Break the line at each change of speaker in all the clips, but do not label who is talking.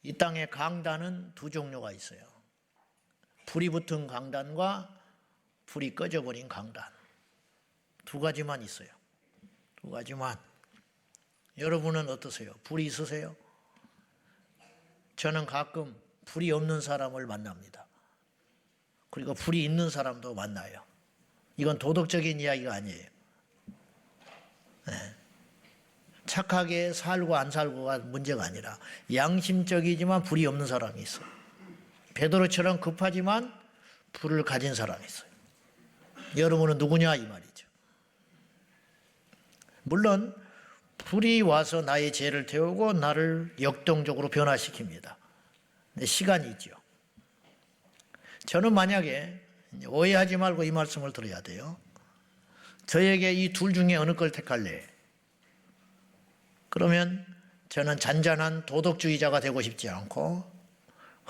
이 땅에 강단은 두 종류가 있어요. 불이 붙은 강단과 불이 꺼져버린 강단. 두 가지만 있어요. 두 가지만. 여러분은 어떠세요? 불이 있으세요? 저는 가끔 불이 없는 사람을 만납니다. 그리고 불이 있는 사람도 만나요. 이건 도덕적인 이야기가 아니에요. 네. 착하게 살고 안 살고가 문제가 아니라 양심적이지만 불이 없는 사람이 있어요. 베드로처럼 급하지만 불을 가진 사람이 있어요. 여러분은 누구냐 이 말이죠. 물론 불이 와서 나의 죄를 태우고 나를 역동적으로 변화시킵니다. 근데 시간이 있죠. 저는 만약에 오해하지 말고 이 말씀을 들어야 돼요. 저에게 이 둘 중에 어느 걸 택할래? 그러면 저는 잔잔한 도덕주의자가 되고 싶지 않고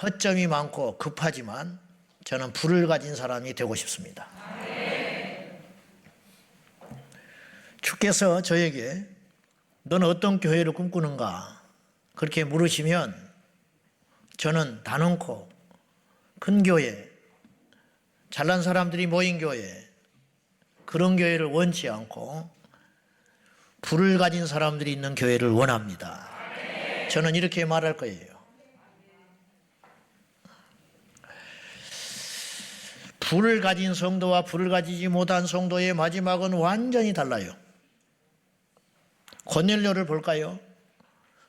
허점이 많고 급하지만 저는 불을 가진 사람이 되고 싶습니다. 주께서 저에게 너는 어떤 교회를 꿈꾸는가? 그렇게 물으시면 저는 단언코 큰 교회, 잘난 사람들이 모인 교회, 그런 교회를 원치 않고 불을 가진 사람들이 있는 교회를 원합니다. 저는 이렇게 말할 거예요. 불을 가진 성도와 불을 가지지 못한 성도의 마지막은 완전히 달라요. 고넬료를 볼까요?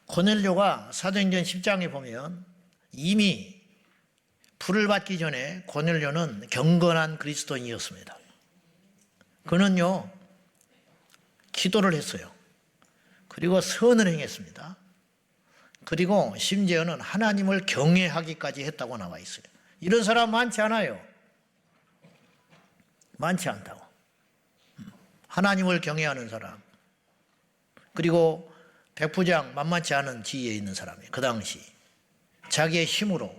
고넬료가 사도행전 10장에 보면 이미 불을 받기 전에 고넬료는 경건한 그리스도인이었습니다. 그는요, 기도를 했어요. 그리고 선을 행했습니다. 그리고 심지어는 하나님을 경외하기까지 했다고 나와 있어요. 이런 사람 많지 않아요. 많지 않다고. 하나님을 경외하는 사람. 그리고 백부장 만만치 않은 지위에 있는 사람이에요. 그 당시 자기의 힘으로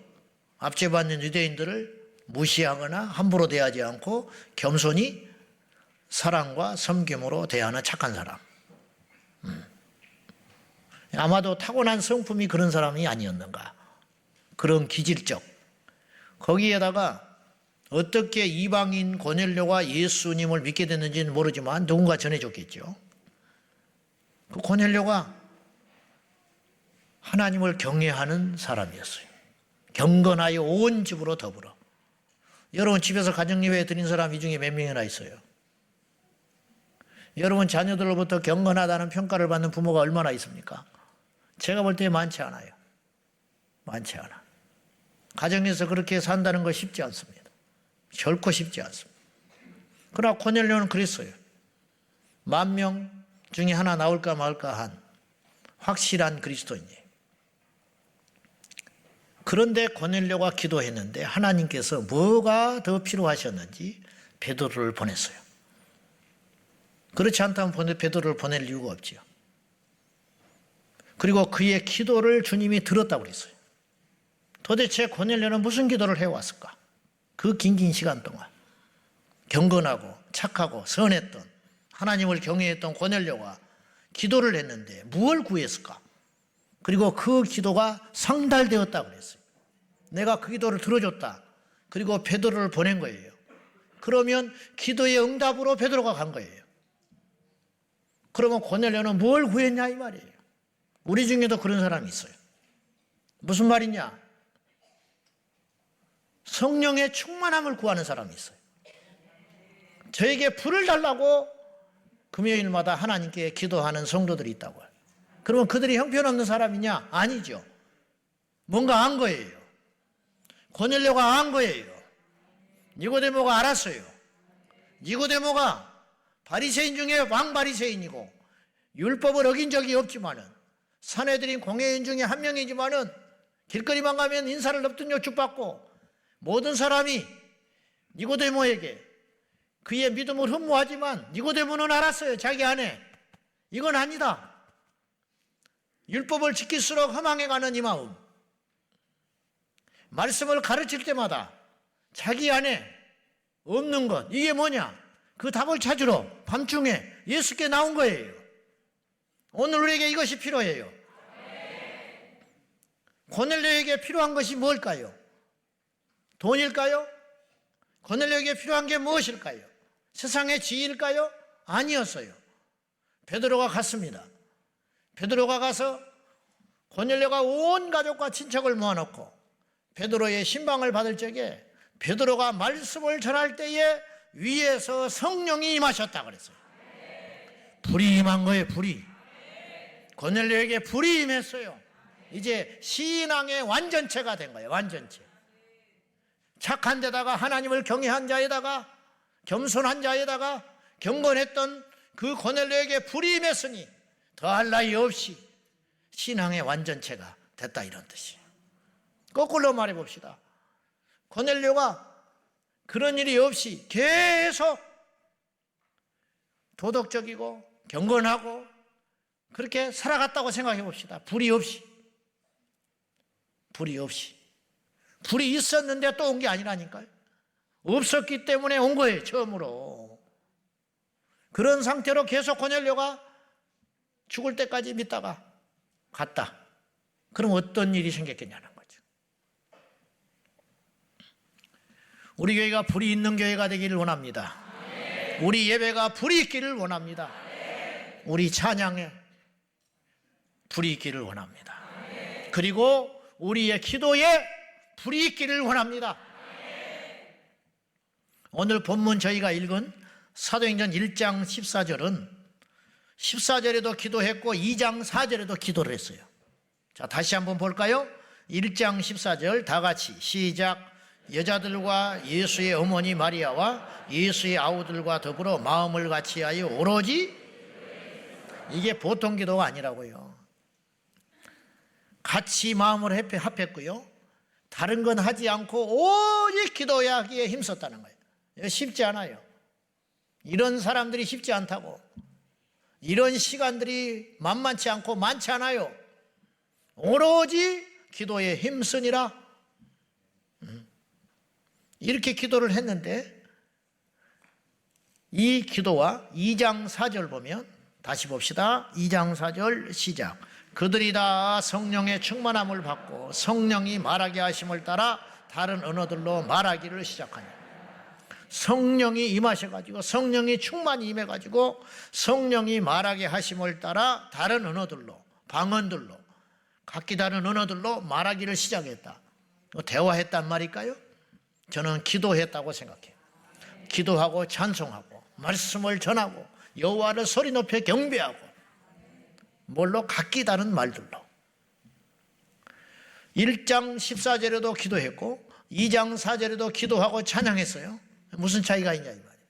압제받는 유대인들을 무시하거나 함부로 대하지 않고 겸손히 사랑과 섬김으로 대하는 착한 사람. 아마도 타고난 성품이 그런 사람이 아니었는가. 그런 기질적. 거기에다가 어떻게 이방인 고넬료가 예수님을 믿게 됐는지는 모르지만 누군가 전해줬겠죠. 그 고넬료가 하나님을 경외하는 사람이었어요. 경건하여 온 집으로 더불어. 여러분 집에서 가정예배 드린 사람 이 중에 몇 명이나 있어요? 여러분 자녀들로부터 경건하다는 평가를 받는 부모가 얼마나 있습니까? 제가 볼 때 많지 않아요. 많지 않아. 가정에서 그렇게 산다는 거 쉽지 않습니다. 결코 쉽지 않습니다. 그러나 고넬료는 그랬어요. 10,000명 중에 하나 나올까 말까 한 확실한 그리스도인이에요. 그런데 고넬료가 기도했는데 하나님께서 뭐가 더 필요하셨는지 베드로를 보냈어요. 그렇지 않다면 베드로를 보낼 이유가 없지요. 그리고 그의 기도를 주님이 들었다고 그랬어요. 도대체 고넬료는 무슨 기도를 해왔을까? 그 긴 시간 동안 경건하고 착하고 선했던 하나님을 경외했던 고넬료가 기도를 했는데 무엇을 구했을까? 그리고 그 기도가 상달되었다고 그랬어요. 내가 그 기도를 들어줬다. 그리고 베드로를 보낸 거예요. 그러면 기도의 응답으로 베드로가 간 거예요. 그러면 고넬료는 뭘 구했냐 이 말이에요. 우리 중에도 그런 사람이 있어요. 무슨 말이냐? 성령의 충만함을 구하는 사람이 있어요. 저에게 불을 달라고 금요일마다 하나님께 기도하는 성도들이 있다고요. 그러면 그들이 형편없는 사람이냐? 아니죠. 뭔가 안 거예요. 고넬료가 안 거예요. 니고데모가 알았어요. 니고데모가 바리새인 중에 왕바리새인이고 율법을 어긴 적이 없지만은 산헤드린 공회인 중에 한 명이지만은 길거리만 가면 인사를 넙든 여축받고 모든 사람이 니고데모에게 그의 믿음을 흠모하지만 니고데모는 알았어요. 자기 안에 이건 아니다. 율법을 지킬수록 허망해가는 이 마음. 말씀을 가르칠 때마다 자기 안에 없는 것 이게 뭐냐? 그 답을 찾으러 밤중에 예수께 나온 거예요. 오늘 우리에게 이것이 필요해요. 고넬료에게 필요한 것이 뭘까요? 돈일까요? 고넬료에게 필요한 게 무엇일까요? 세상의 지위일까요? 아니었어요. 베드로가 갔습니다. 베드로가 가서 고넬료가 온 가족과 친척을 모아놓고 베드로의 신방을 받을 적에 베드로가 말씀을 전할 때에 위에서 성령이 임하셨다 그랬어요. 불이 임한 거예요. 불이. 고넬료에게 불이 임했어요. 이제 신앙의 완전체가 된 거예요. 완전체. 착한 데다가 하나님을 경외한 자에다가 겸손한 자에다가 경건했던 그 고넬료에게 불이 임했으니 더할 나위 없이 신앙의 완전체가 됐다, 이런 뜻이에요. 거꾸로 말해 봅시다. 고넬료가 그런 일이 없이 계속 도덕적이고 경건하고 그렇게 살아갔다고 생각해 봅시다. 불이 없이. 불이 없이. 불이 있었는데 또 온 게 아니라니까요. 없었기 때문에 온 거예요, 처음으로. 그런 상태로 계속 고넬료가 죽을 때까지 믿다가 갔다. 그럼 어떤 일이 생겼겠냐는 거죠. 우리 교회가 불이 있는 교회가 되기를 원합니다. 우리 예배가 불이 있기를 원합니다. 우리 찬양에 불이 있기를 원합니다. 그리고 우리의 기도에 불이 있기를 원합니다. 오늘 본문 저희가 읽은 사도행전 1장 14절은 14절에도 기도했고 2장 4절에도 기도를 했어요. 자, 다시 한번 볼까요? 1장 14절 다 같이 시작. 여자들과 예수의 어머니 마리아와 예수의 아우들과 더불어 마음을 같이하여 오로지, 이게 보통 기도가 아니라고요. 같이 마음을 합했고요. 다른 건 하지 않고 오직 기도하기에 힘썼다는 거예요. 쉽지 않아요. 이런 사람들이 쉽지 않다고. 이런 시간들이 만만치 않고 많지 않아요. 오로지 기도에 힘쓰니라. 이렇게 기도를 했는데 이 기도와 2장 4절 보면 다시 봅시다. 2장 4절 시작. 그들이 다 성령의 충만함을 받고 성령이 말하게 하심을 따라 다른 언어들로 말하기를 시작하니, 성령이 임하셔가지고 성령이 충만히 임해가지고 성령이 말하게 하심을 따라 다른 언어들로, 방언들로, 각기 다른 언어들로 말하기를 시작했다. 대화했단 말일까요? 저는 기도했다고 생각해요. 기도하고 찬송하고 말씀을 전하고 여호와를 소리 높여 경배하고, 뭘로? 각기 다른 말들로. 1장 14절에도 기도했고 2장 4절에도 기도하고 찬양했어요. 무슨 차이가 있냐 이 말이에요.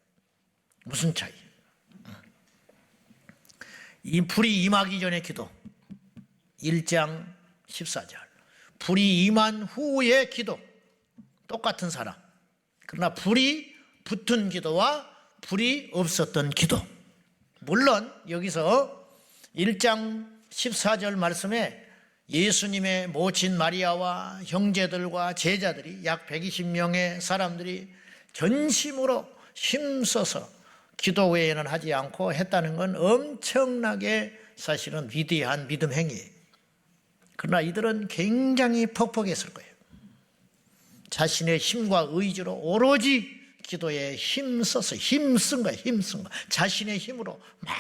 무슨 차이? 이 불이 임하기 전에 기도 1장 14절, 불이 임한 후의 기도 똑같은 사람. 그러나 불이 붙은 기도와 불이 없었던 기도. 물론 여기서 1장 14절 말씀에 예수님의 모친 마리아와 형제들과 제자들이 약 120명의 사람들이 전심으로 힘써서 기도 외에는 하지 않고 했다는 건 엄청나게 사실은 위대한 믿음 행위예요. 그러나 이들은 굉장히 퍽퍽했을 거예요. 자신의 힘과 의지로 오로지 기도에 힘써서, 힘쓴 거예요. 힘쓴 거. 자신의 힘으로 막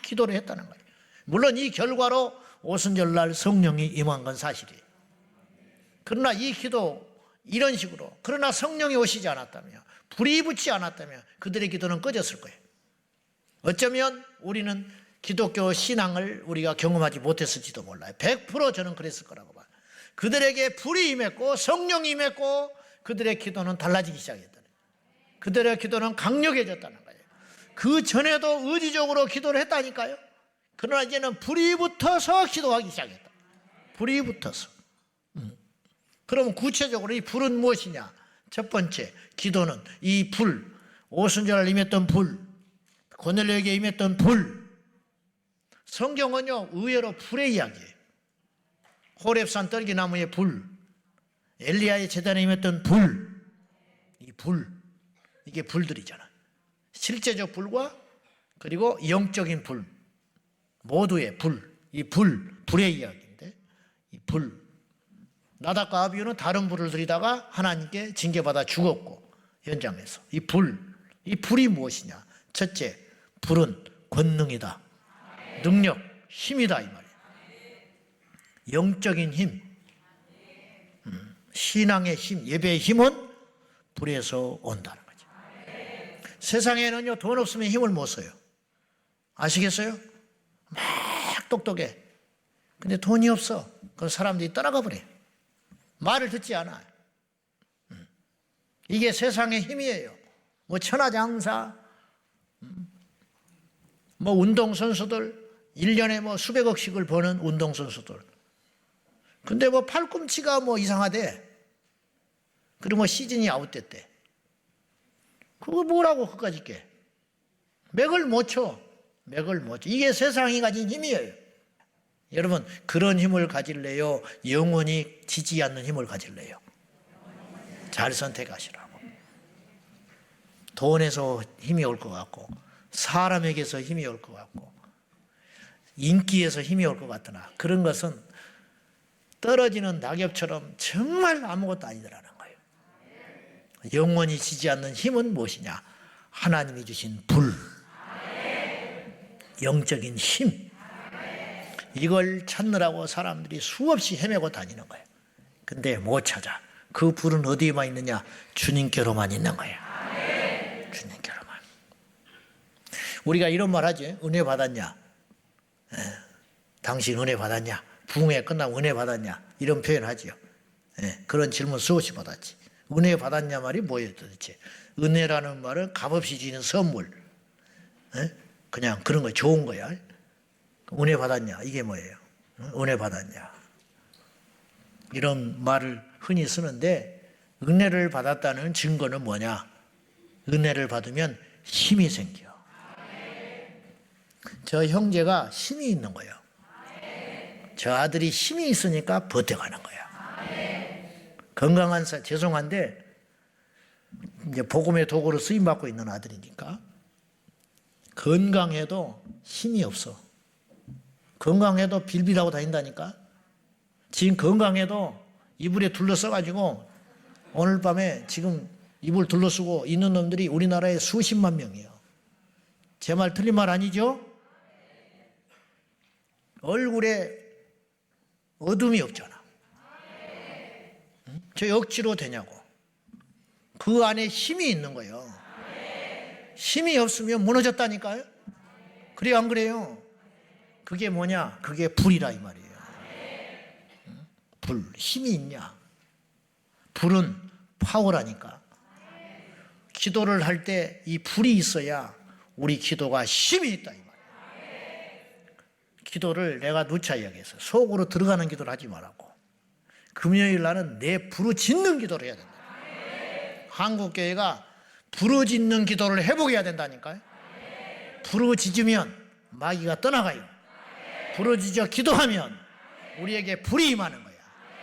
기도를 했다는 거예요. 물론 이 결과로 오순절날 성령이 임한 건 사실이에요. 그러나 이 기도 이런 식으로, 그러나 성령이 오시지 않았다면, 불이 붙지 않았다면 그들의 기도는 꺼졌을 거예요. 어쩌면 우리는 기독교 신앙을 우리가 경험하지 못했을지도 몰라요. 100% 저는 그랬을 거라고 봐요. 그들에게 불이 임했고 성령이 임했고 그들의 기도는 달라지기 시작했다는 거예요. 그들의 기도는 강력해졌다는 거예요. 그 전에도 의지적으로 기도를 했다니까요. 그러나 이제는 불이 붙어서 기도하기 시작했다. 불이 붙어서. 그럼 구체적으로 이 불은 무엇이냐? 첫 번째, 기도는 이 불, 오순절날 임했던 불, 고넬료에게 임했던 불. 성경은요, 의외로 불의 이야기예요. 호렙산 떨기나무의 불, 엘리야의 제단에 임했던 불, 이 불, 이게 불들이잖아. 실제적 불과 그리고 영적인 불, 모두의 불, 이 불, 불의 이야기인데, 이 불. 나답과 아비후는 다른 불을 들이다가 하나님께 징계받아 죽었고, 현장에서 이 불이 무엇이냐? 첫째, 불은 권능이다, 능력, 힘이다 이 말이에요. 영적인 힘, 신앙의 힘, 예배의 힘은 불에서 온다는 거죠. 세상에는요, 돈 없으면 힘을 못 써요. 아시겠어요? 막 똑똑해. 근데 돈이 없어. 그럼 사람들이 떠나가 버려요. 말을 듣지 않아요. 이게 세상의 힘이에요. 뭐 천하장사, 뭐 운동선수들, 1년에 뭐 수백억씩을 버는 운동선수들. 근데 뭐 팔꿈치가 뭐 이상하대. 그리고 뭐 시즌이 아웃됐대. 그거 뭐라고 그까짓 게. 맥을 못 쳐. 맥을 못 쳐. 이게 세상이 가진 힘이에요. 여러분, 그런 힘을 가질래요? 영원히 지지 않는 힘을 가질래요? 잘 선택하시라고. 돈에서 힘이 올 것 같고, 사람에게서 힘이 올 것 같고, 인기에서 힘이 올 것 같으나 그런 것은 떨어지는 낙엽처럼 정말 아무것도 아니더라는 거예요. 영원히 지지 않는 힘은 무엇이냐? 하나님이 주신 불, 영적인 힘. 이걸 찾느라고 사람들이 수없이 헤매고 다니는 거예요. 근데 못 찾아. 그 불은 어디에만 있느냐? 주님께로만 있는 거예요. 주님께로만. 우리가 이런 말 하지. 은혜 받았냐? 당신 은혜 받았냐? 부흥회 끝나면 은혜 받았냐? 이런 표현 하지요. 그런 질문 수없이 받았지. 은혜 받았냐 말이 뭐예요 도대체? 은혜라는 말은 값없이 주는 선물. 그냥 그런 거 좋은 거야. 은혜 받았냐? 이게 뭐예요? 은혜 받았냐? 이런 말을 흔히 쓰는데, 은혜를 받았다는 증거는 뭐냐? 은혜를 받으면 힘이 생겨. 저 형제가 힘이 있는 거예요. 저 아들이 힘이 있으니까 버텨가는 거야. 건강한 죄송한데 이제 복음의 도구로 쓰임받고 있는 아들이니까 건강해도 힘이 없어. 건강해도 빌빌하고 다닌다니까. 지금 건강해도 이불에 둘러싸가지고 오늘 밤에 지금 이불 둘러쓰고 있는 놈들이 우리나라에 수십만 명이에요. 제 말 틀린 말 아니죠? 얼굴에 어둠이 없잖아. 저 억지로 되냐고. 그 안에 힘이 있는 거예요. 힘이 없으면 무너졌다니까요. 그래요, 안 그래요? 그게 뭐냐? 그게 불이라 이 말이에요. 불, 힘이 있냐? 불은 파워라니까. 기도를 할 때 이 불이 있어야 우리 기도가 힘이 있다 이 말이에요. 기도를 내가 누차 이야기했어요. 속으로 들어가는 기도를 하지 말라고. 금요일 날은 내 부르짖는 기도를 해야 된다. 한국교회가 부르짖는 기도를 회복해야 된다니까요. 부르짖으면 마귀가 떠나가요. 부르짖어 기도하면 우리에게 불이 임하는 거야.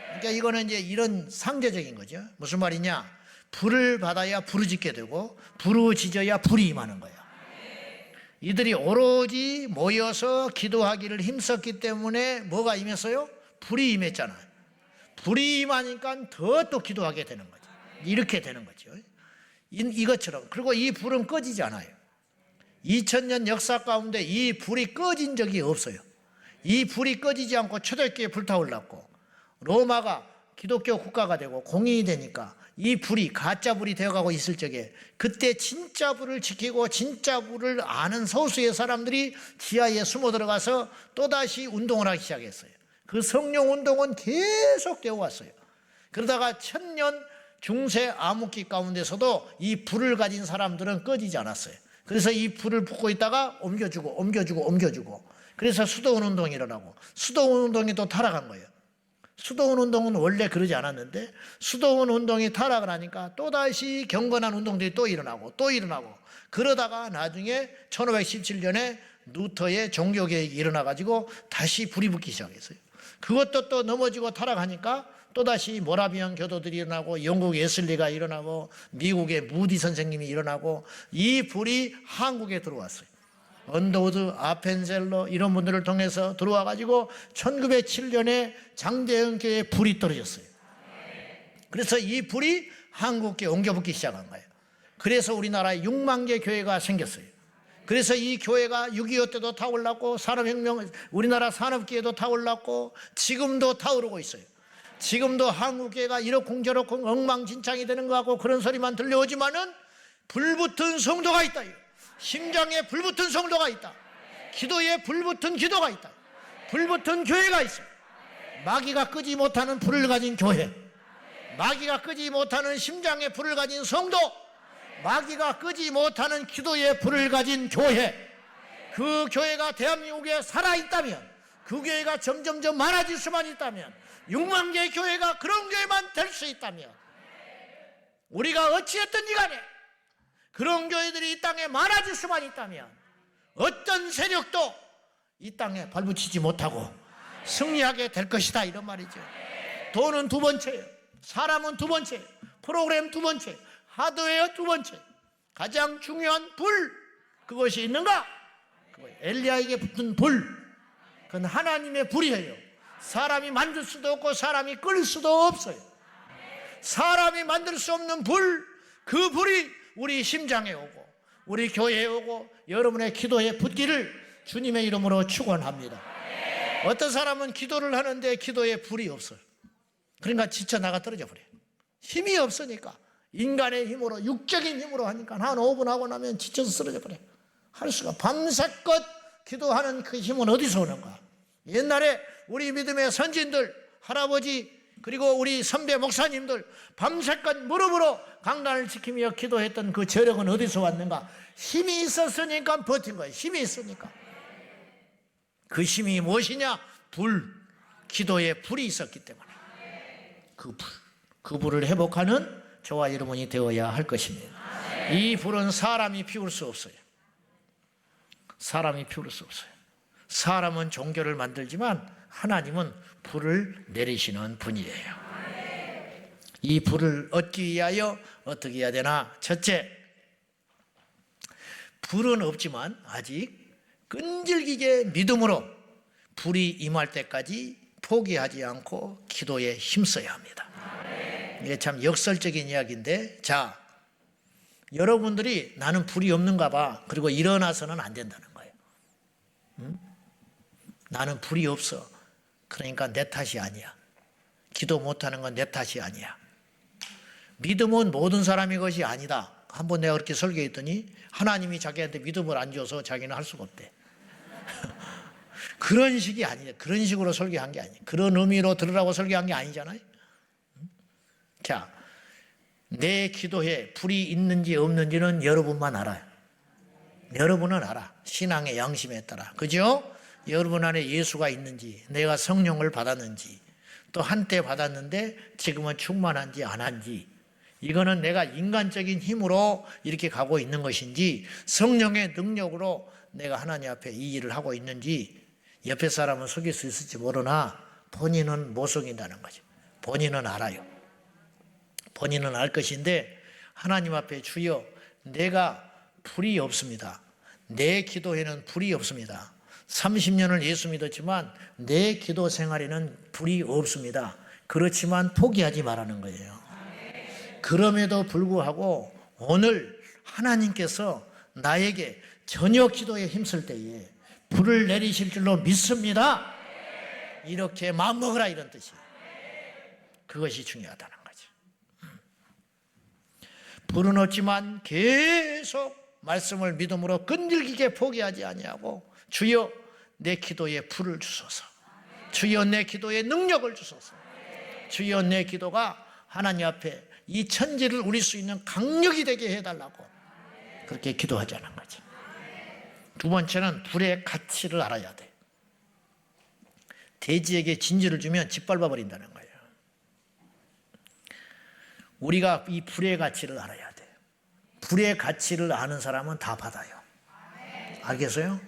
그러니까 이거는 이제 이런 상대적인 거죠. 무슨 말이냐? 불을 받아야 부르짖게 되고 부르짖어야 불이 임하는 거야. 이들이 오로지 모여서 기도하기를 힘썼기 때문에 뭐가 임했어요? 불이 임했잖아요. 불이 임하니까 더 또 기도하게 되는 거죠. 이렇게 되는 거죠. 이것처럼. 그리고 이 불은 꺼지지 않아요. 2000년 역사 가운데 이 불이 꺼진 적이 없어요. 이 불이 꺼지지 않고 초대교회에 불타올랐고, 로마가 기독교 국가가 되고 공인이 되니까 이 불이 가짜 불이 되어가고 있을 적에, 그때 진짜 불을 지키고 진짜 불을 아는 소수의 사람들이 지하에 숨어 들어가서 또다시 운동을 하기 시작했어요. 그 성령 운동은 계속 되어 왔어요. 그러다가 1000년 중세 암흑기 가운데서도 이 불을 가진 사람들은 꺼지지 않았어요. 그래서 이 불을 붙고 있다가 옮겨주고 그래서 수도원 운동이 일어나고, 수도원 운동이 또 타락한 거예요. 수도원 운동은 원래 그러지 않았는데 수도원 운동이 타락을 하니까 또다시 경건한 운동들이 또 일어나고 그러다가 나중에 1517년에 루터의 종교개혁이 일어나가지고 다시 불이 붙기 시작했어요. 그것도 또 넘어지고 타락하니까 또다시 모라비안 교도들이 일어나고, 영국 웨슬리가 일어나고, 미국의 무디 선생님이 일어나고, 이 불이 한국에 들어왔어요. 언더우드, 아펜셀러 이런 분들을 통해서 들어와가지고 1907년에 장대현 교회에 불이 떨어졌어요. 그래서 이 불이 한국교회에 옮겨붙기 시작한 거예요. 그래서 우리나라에 6만 개 교회가 생겼어요. 그래서 이 교회가 6.25 때도 타올랐고 산업혁명, 우리나라 산업기회도 타올랐고 지금도 타오르고 있어요. 지금도 한국교회가 이러쿵저러쿵 엉망진창이 되는 것 같고 그런 소리만 들려오지만은 불붙은 성도가 있다. 심장에 불붙은 성도가 있다. 기도에 불붙은 기도가 있다. 불붙은 교회가 있어요. 마귀가 끄지 못하는 불을 가진 교회, 마귀가 끄지 못하는 심장에 불을 가진 성도, 마귀가 끄지 못하는 기도에 불을 가진 교회, 그 교회가 대한민국에 살아있다면, 그 교회가 점점점 많아질 수만 있다면, 6만 개의 교회가 그런 교회만 될 수 있다면, 우리가 어찌했든지 간에 그런 교회들이 이 땅에 많아질 수만 있다면 어떤 세력도 이 땅에 발붙이지 못하고 승리하게 될 것이다, 이런 말이죠. 돈은 두 번째예요. 사람은 두 번째예요. 프로그램 두 번째, 하드웨어 두 번째. 가장 중요한 불, 그것이 있는가? 엘리야에게 붙은 불, 그건 하나님의 불이에요. 사람이 만들 수도 없고 사람이 끌 수도 없어요. 사람이 만들 수 없는 불, 그 불이 우리 심장에 오고 우리 교회에 오고 여러분의 기도에 붙기를 주님의 이름으로 축원합니다. 어떤 사람은 기도를 하는데 기도에 불이 없어요. 그러니까 지쳐 나가 떨어져 버려요. 힘이 없으니까, 인간의 힘으로, 육적인 힘으로 하니까 한 5분 하고 나면 지쳐서 쓰러져 버려요. 할 수가, 밤새껏 기도하는 그 힘은 어디서 오는가? 옛날에 우리 믿음의 선진들, 할아버지, 그리고 우리 선배 목사님들 밤새껏 무릎으로 강단을 지키며 기도했던 그 저력은 어디서 왔는가? 힘이 있었으니까 버틴 거예요. 힘이 있으니까. 그 힘이 무엇이냐? 불, 기도에 불이 있었기 때문에 그 불, 그 불을 회복하는 저와 여러분이 되어야 할 것입니다. 이 불은 사람이 피울 수 없어요. 사람이 피울 수 없어요. 사람은 종교를 만들지만 하나님은 불을 내리시는 분이에요. 이 불을 얻기 위하여 어떻게 해야 되나? 첫째, 불은 없지만 아직 끈질기게 믿음으로 불이 임할 때까지 포기하지 않고 기도에 힘써야 합니다. 이게 참 역설적인 이야기인데, 자, 여러분들이 나는 불이 없는가 봐, 그리고 일어나서는 안 된다는 거예요. 나는 불이 없어, 그러니까 내 탓이 아니야. 기도 못하는 건 내 탓이 아니야. 믿음은 모든 사람의 것이 아니다. 한번 내가 그렇게 설교했더니 하나님이 자기한테 믿음을 안 줘서 자기는 할 수가 없대. 그런 식이 아니에요. 그런 식으로 설교한 게 아니에요. 그런 의미로 들으라고 설교한 게 아니잖아요. 자, 내 기도에 불이 있는지 없는지는 여러분만 알아요. 여러분은 알아. 신앙의 양심에 따라. 그죠? 여러분 안에 예수가 있는지, 내가 성령을 받았는지, 또 한때 받았는데 지금은 충만한지 안 한지, 이거는 내가 인간적인 힘으로 이렇게 가고 있는 것인지 성령의 능력으로 내가 하나님 앞에 이 일을 하고 있는지, 옆에 사람은 속일 수 있을지 모르나 본인은 못 속인다는 거죠. 본인은 알아요. 본인은 알 것인데, 하나님 앞에 주여, 내가 불이 없습니다. 내 기도에는 불이 없습니다. 30년을 예수 믿었지만 내 기도 생활에는 불이 없습니다. 그렇지만 포기하지 말라는 거예요. 그럼에도 불구하고 오늘 하나님께서 나에게 저녁 기도에 힘쓸 때에 불을 내리실 줄로 믿습니다. 이렇게 마음먹으라, 이런 뜻이에요. 그것이 중요하다는 거죠. 불은 없지만 계속 말씀을 믿음으로 끈질기게 포기하지 아니하고, 주여 내 기도에 불을 주소서, 주여 내 기도에 능력을 주소서, 주여 내 기도가 하나님 앞에 이 천지를 울릴 수 있는 강력이 되게 해달라고 그렇게 기도하자는 거죠. 두 번째는 불의 가치를 알아야 돼. 돼지에게 진주를 주면 짓밟아 버린다는 거예요. 우리가 이 불의 가치를 알아야 돼. 불의 가치를 아는 사람은 다 받아요. 알겠어요?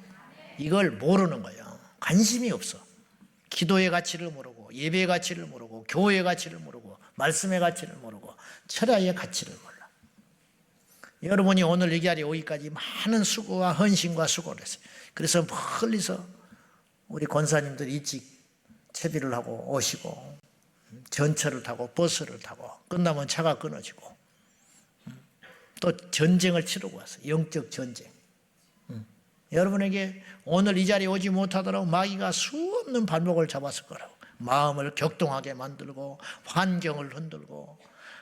이걸 모르는 거예요. 관심이 없어. 기도의 가치를 모르고, 예배의 가치를 모르고, 교회의 가치를 모르고, 말씀의 가치를 모르고, 철야의 가치를 몰라. 여러분이 오늘 이 자리에 오기까지 많은 수고와 헌신과 수고를 했어요. 그래서 멀리서 우리 권사님들 일찍 채비를 하고 오시고, 전철을 타고 버스를 타고 끝나면 차가 끊어지고 또 전쟁을 치르고 왔어요. 영적 전쟁. 여러분에게 오늘 이 자리에 오지 못하더라도 마귀가 수없는 발목을 잡았을 거라고. 마음을 격동하게 만들고 환경을 흔들고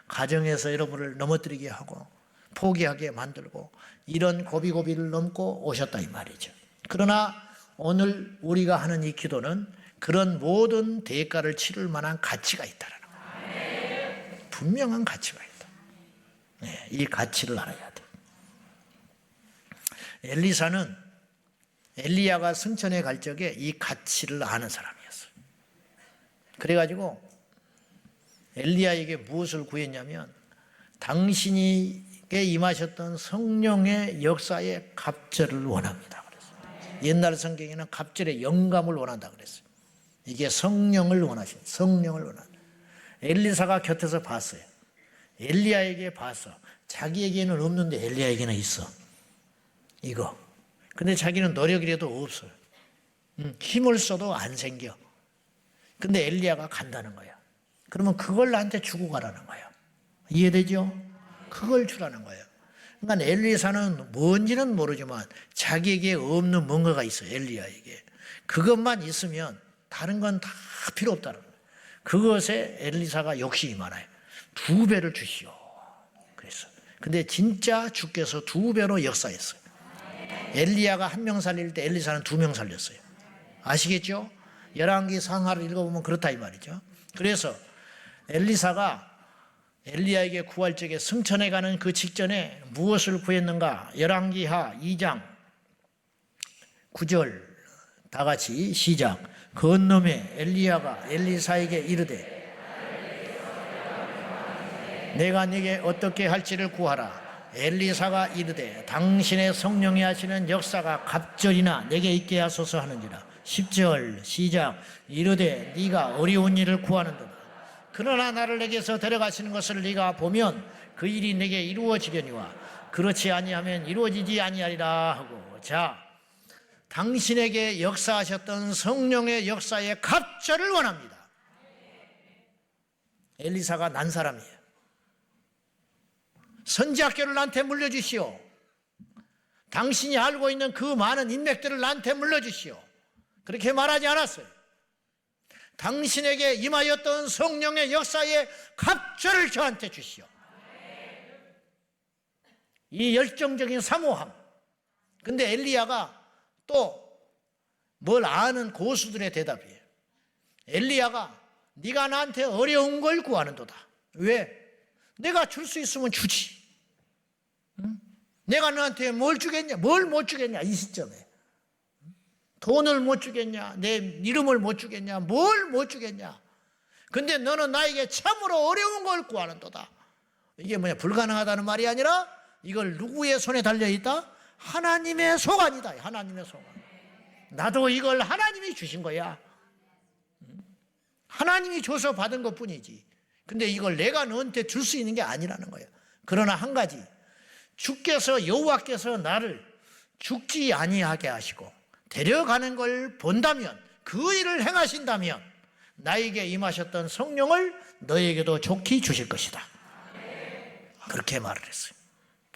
가정에서 여러분을 넘어뜨리게 하고 포기하게 만들고 이런 고비고비를 넘고 오셨다 이 말이죠. 그러나 오늘 우리가 하는 이 기도는 그런 모든 대가를 치를 만한 가치가 있다는 거예요. 분명한 가치가 있다. 네, 이 가치를 알아야 돼. 엘리사는 엘리야가 승천에 갈 적에 이 가치를 아는 사람이었어요. 그래가지고 엘리야에게 무엇을 구했냐면 당신에게 임하셨던 성령의 역사의 갑절을 원합니다. 그랬어요. 옛날 성경에는 갑절의 영감을 원한다 그랬어요. 이게 성령을 원하신, 성령을 원한다. 엘리사가 곁에서 봤어요. 엘리야에게 봐서 자기에게는 없는데 엘리야에게는 있어. 이거. 근데 자기는 노력이라도 없어요. 힘을 써도 안 생겨. 근데 엘리야가 간다는 거야. 그러면 그걸 나한테 주고 가라는 거야. 이해되죠? 그걸 주라는 거예요. 그러니까 엘리사는 뭔지는 모르지만 자기에게 없는 뭔가가 있어요. 엘리야에게. 그것만 있으면 다른 건 다 필요 없다는 거예요. 그것에 엘리사가 욕심이 많아요. 2배를 주시오. 그랬어. 근데 진짜 주께서 2배로 역사했어요. 엘리야가 1명 살릴 때 엘리사는 2명 살렸어요. 아시겠죠? 열왕기 상하를 읽어보면 그렇다 이 말이죠. 그래서 엘리사가 엘리야에게 구할 적에 승천해 가는 그 직전에 무엇을 구했는가? 열왕기하 2장 9절 다 같이 시작. 건놈의 엘리야가 엘리사에게 이르되 내가 네게 어떻게 할지를 구하라. 엘리사가 이르되 당신의 성령이 하시는 역사가 갑절이나 내게 있게 하소서 하는지라. 10절 시작. 이르되 네가 어려운 일을 구하는도다. 그러나 나를 내게서 데려가시는 것을 네가 보면 그 일이 내게 이루어지려니와 그렇지 아니하면 이루어지지 아니하리라 하고. 자, 당신에게 역사하셨던 성령의 역사의 갑절을 원합니다. 엘리사가 난 사람이에요. 선지학교를 나한테 물려주시오. 당신이 알고 있는 그 많은 인맥들을 나한테 물려주시오. 그렇게 말하지 않았어요. 당신에게 임하였던 성령의 역사의 갑절을 저한테 주시오. 이 열정적인 사모함. 근데 엘리야가 또 뭘 아는 고수들의 대답이에요. 엘리야가 네가 나한테 어려운 걸 구하는도다. 왜? 내가 줄 수 있으면 주지. 응? 내가 너한테 뭘 주겠냐? 뭘 못 주겠냐? 이 시점에. 돈을 못 주겠냐? 내 이름을 못 주겠냐? 뭘 못 주겠냐? 근데 너는 나에게 참으로 어려운 걸 구하는도다. 이게 뭐냐? 불가능하다는 말이 아니라 이걸 누구의 손에 달려있다? 하나님의 소관이다. 하나님의 소관. 나도 이걸 하나님이 주신 거야. 하나님이 줘서 받은 것뿐이지. 근데 이걸 내가 너한테 줄 수 있는 게 아니라는 거예요. 그러나 한 가지, 주께서 여호와께서 나를 죽지 아니하게 하시고 데려가는 걸 본다면, 그 일을 행하신다면 나에게 임하셨던 성령을 너에게도 좋게 주실 것이다. 그렇게 말을 했어요.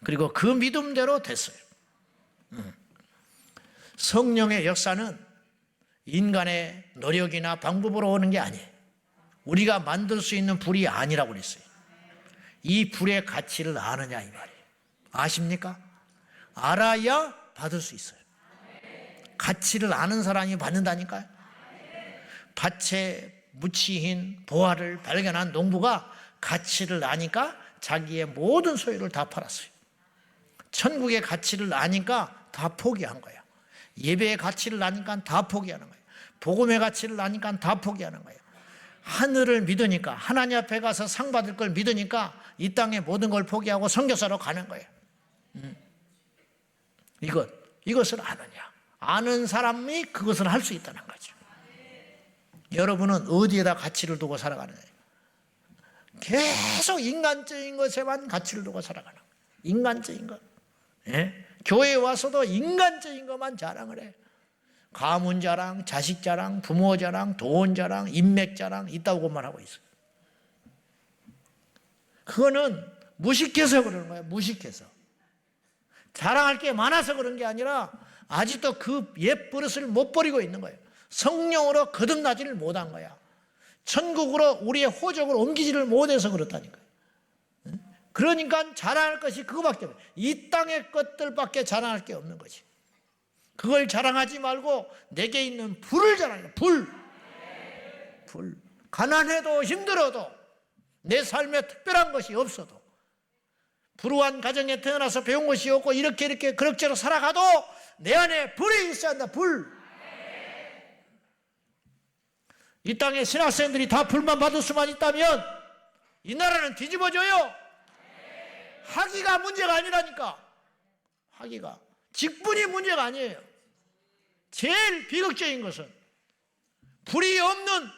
그리고 그 믿음대로 됐어요. 성령의 역사는 인간의 노력이나 방법으로 오는 게 아니에요. 우리가 만들 수 있는 불이 아니라고 그랬어요. 이 불의 가치를 아느냐 이 말이에요. 아십니까? 알아야 받을 수 있어요. 가치를 아는 사람이 받는다니까요. 밭에 무치인 보화를 발견한 농부가 가치를 아니까 자기의 모든 소유를 다 팔았어요. 천국의 가치를 아니까 다 포기한 거예요. 예배의 가치를 아니까 다 포기하는 거예요. 복음의 가치를 아니까 다 포기하는 거예요. 하늘을 믿으니까, 하나님 앞에 가서 상 받을 걸 믿으니까 이 땅의 모든 걸 포기하고 선교사로 가는 거예요. 이것을 아느냐? 아는 사람이 그것을 할 수 있다는 거죠. 여러분은 어디에다 가치를 두고 살아가느냐? 계속 인간적인 것에만 가치를 두고 살아가는 거예요. 인간적인 것. 예? 교회에 와서도 인간적인 것만 자랑을 해요. 가문 자랑, 자식 자랑, 부모 자랑, 돈 자랑, 인맥 자랑 있다고만 하고 있어요. 그거는 무식해서 그러는 거예요. 무식해서. 자랑할 게 많아서 그런 게 아니라 아직도 그 옛 버릇을 못 버리고 있는 거예요. 성령으로 거듭나지를 못한 거야. 천국으로 우리의 호적을 옮기지를 못해서 그렇다니까요. 그러니까 자랑할 것이 그거밖에 없어요. 이 땅의 것들밖에 자랑할 게 없는 거지. 그걸 자랑하지 말고 내게 있는 불을 자랑해. 불. 가난해도 힘들어도 내 삶에 특별한 것이 없어도 불우한 가정에 태어나서 배운 것이 없고 이렇게 그럭저럭 살아가도 내 안에 불이 있어야 한다. 불. 이 땅에 신학생들이 다 불만 받을 수만 있다면 이 나라는 뒤집어져요. 학위가 문제가 아니라니까. 학위가. 직분이 문제가 아니에요. 제일 비극적인 것은 불이 없는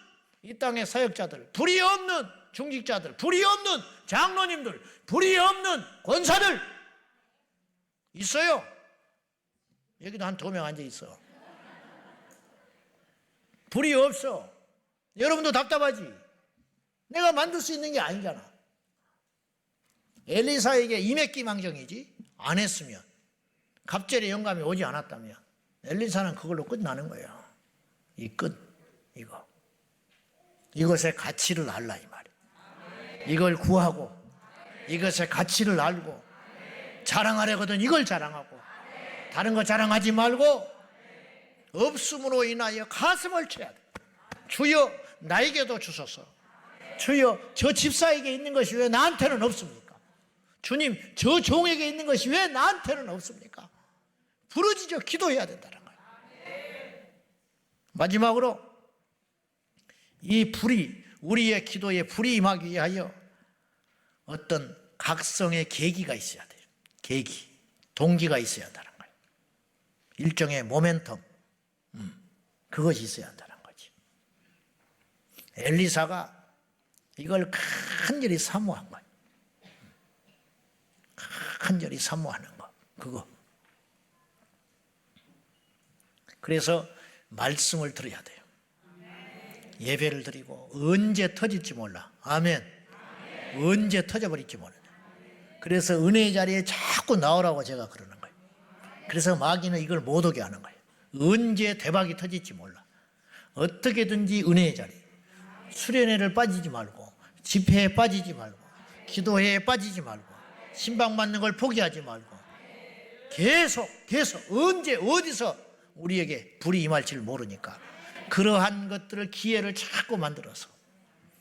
이 땅의 사역자들, 불이 없는 중직자들, 불이 없는 장로님들, 불이 없는 권사들 있어요. 여기도 한 2명 앉아 있어. 불이 없어. 여러분도 답답하지? 내가 만들 수 있는 게 아니잖아. 엘리사에게 이맥기망정이지. 안 했으면, 갑절의 영감이 오지 않았다면 엘리사는 그걸로 끝나는 거예요. 이 끝, 이거. 이것의 가치를 알라 이 말이에요. 이걸 구하고 이것의 가치를 알고 자랑하려거든 이걸 자랑하고 다른 거 자랑하지 말고 없음으로 인하여 가슴을 쳐야 돼. 주여 나에게도 주소서. 주여 저 집사에게 있는 것이 왜 나한테는 없습니까? 주님 저 종에게 있는 것이 왜 나한테는 없습니까? 부르짖어 기도해야 된다는 거예요. 마지막으로 이 불이 우리의 기도에 불이 임하기 위하여 어떤 각성의 계기가 있어야 돼요. 계기, 동기가 있어야 한다는 거예요. 일종의 모멘텀, 그것이 있어야 한다는 거지. 엘리사가 이걸 간절히 사모한 거예요. 간절히 사모하는 거, 그거. 그래서 말씀을 들어야 돼요. 예배를 드리고 언제 터질지 몰라. 아멘. 언제 터져버릴지 몰라. 그래서 은혜의 자리에 자꾸 나오라고 제가 그러는 거예요. 그래서 마귀는 이걸 못 오게 하는 거예요. 언제 대박이 터질지 몰라. 어떻게든지 은혜의 자리, 수련회를 빠지지 말고, 집회에 빠지지 말고, 기도회에 빠지지 말고, 신방 받는 걸 포기하지 말고 계속 언제 어디서 우리에게 불이 임할지를 모르니까 그러한 것들을 기회를 자꾸 만들어서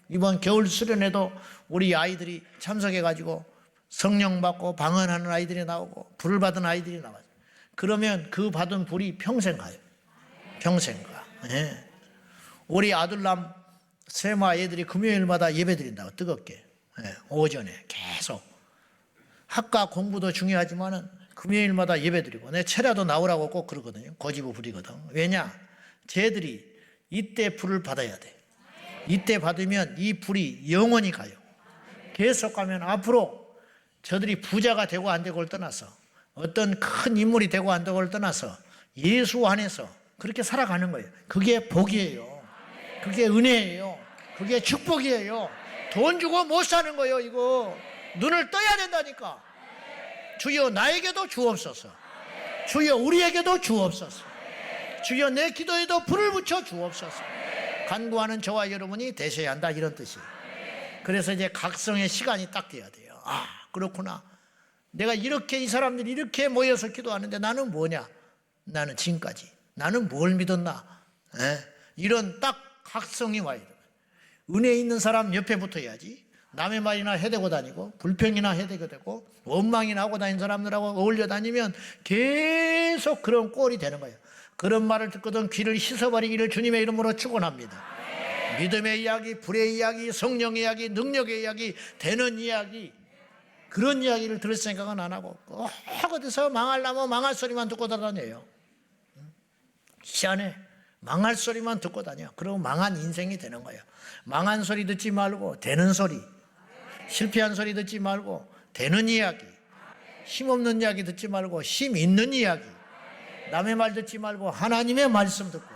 이번 겨울 수련회도 우리 아이들이 참석해가지고 성령 받고 방언하는 아이들이 나오고 불을 받은 아이들이 나와요. 그러면 그 받은 불이 평생 가요. 평생 가. 네. 우리 아들남 세마 애들이 금요일마다 예배 드린다고 뜨겁게. 네. 오전에 계속. 학과 공부도 중요하지만은 금요일마다 예배 드리고 내 철야도 나오라고 꼭 그러거든요. 고집을 부리거든. 왜냐? 쟤들이 이때 불을 받아야 돼. 이때 받으면 이 불이 영원히 가요. 계속 가면 앞으로 저들이 부자가 되고 안 되고를 떠나서 어떤 큰 인물이 되고 안 되고를 떠나서 예수 안에서 그렇게 살아가는 거예요. 그게 복이에요. 그게 은혜예요. 그게 축복이에요. 돈 주고 못 사는 거예요. 이거 눈을 떠야 된다니까. 주여 나에게도 주옵소서. 주여 우리에게도 주옵소서. 주여 내 기도에도 불을 붙여 주옵소서. 간구하는 저와 여러분이 되셔야 한다 이런 뜻이에요. 그래서 이제 각성의 시간이 딱 돼야 돼요. 아 그렇구나. 내가 이렇게 이 사람들이 이렇게 모여서 기도하는데 나는 뭐냐? 나는 지금까지 나는 뭘 믿었나? 이런 딱 각성이 와야 돼요. 은혜 있는 사람 옆에 붙어야지. 남의 말이나 해대고 다니고 불평이나 해대고 되고 원망이나 하고 다니는 사람들하고 어울려 다니면 계속 그런 꼴이 되는 거예요. 그런 말을 듣거든 귀를 씻어버리기를 주님의 이름으로 축원합니다. 믿음의 이야기, 불의 이야기, 성령의 이야기, 능력의 이야기, 되는 이야기 그런 이야기를 들을 생각은 안 하고 꼭 어디서 망하려면 망할 소리만 듣고 다녀요. 희한해. 망할 소리만 듣고 다녀. 그리고 망한 인생이 되는 거예요. 망한 소리 듣지 말고 되는 소리, 실패한 소리 듣지 말고 되는 이야기, 힘없는 이야기 듣지 말고 힘 있는 이야기, 남의 말 듣지 말고 하나님의 말씀 듣고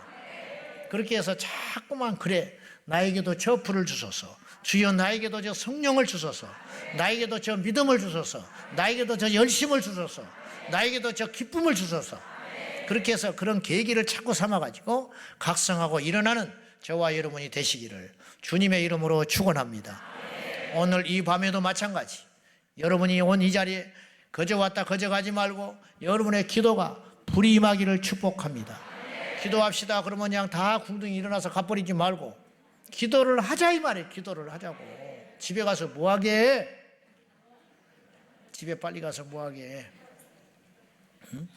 그렇게 해서 자꾸만 그래 나에게도 저 불을 주소서. 주여 나에게도 저 성령을 주소서. 나에게도 저 믿음을 주소서. 나에게도 저 열심을 주소서. 나에게도 저 기쁨을 주소서. 그렇게 해서 그런 계기를 자꾸 삼아가지고 각성하고 일어나는 저와 여러분이 되시기를 주님의 이름으로 축원합니다. 오늘 이 밤에도 마찬가지, 여러분이 온 이 자리에 거저 왔다 거저 가지 말고 여러분의 기도가 불이 임하기를 축복합니다. 기도합시다. 그러면 그냥 다 궁둥이 일어나서 가버리지 말고 기도를 하자 이 말이에요. 기도를 하자고. 집에 가서 뭐하게? 집에 빨리 가서 뭐하게? 응?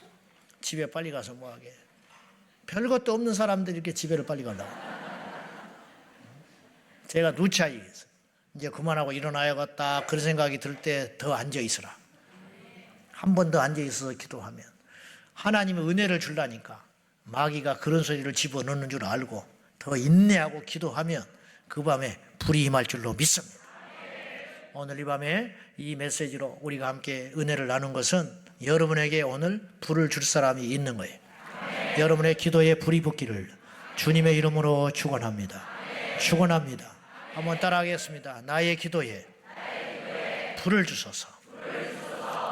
집에 빨리 가서 뭐하게? 별것도 없는 사람들이 이렇게 집에를 빨리 가려고. 제가 누차 얘기했어요. 이제 그만하고 일어나야겠다 그런 생각이 들 때 더 앉아 있으라. 한 번 더 앉아 있어서 기도하면 하나님의 은혜를 주려니까 마귀가 그런 소리를 집어넣는 줄 알고 더 인내하고 기도하면 그 밤에 불이 임할 줄로 믿습니다. 오늘 이 밤에 이 메시지로 우리가 함께 은혜를 나눈 것은 여러분에게 오늘 불을 줄 사람이 있는 거예요. 여러분의 기도에 불이 붙기를 주님의 이름으로 축원합니다. 축원합니다. 한번 따라하겠습니다. 나의 기도에 불을 주소서.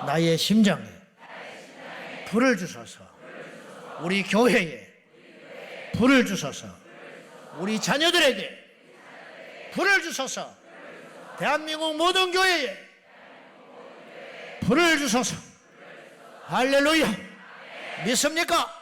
나의 심장에 불을 주소서. 우리 교회에 불을 주소서. 우리 자녀들에게 불을 주소서. 대한민국 모든 교회에 불을 주소서. 할렐루야. 믿습니까?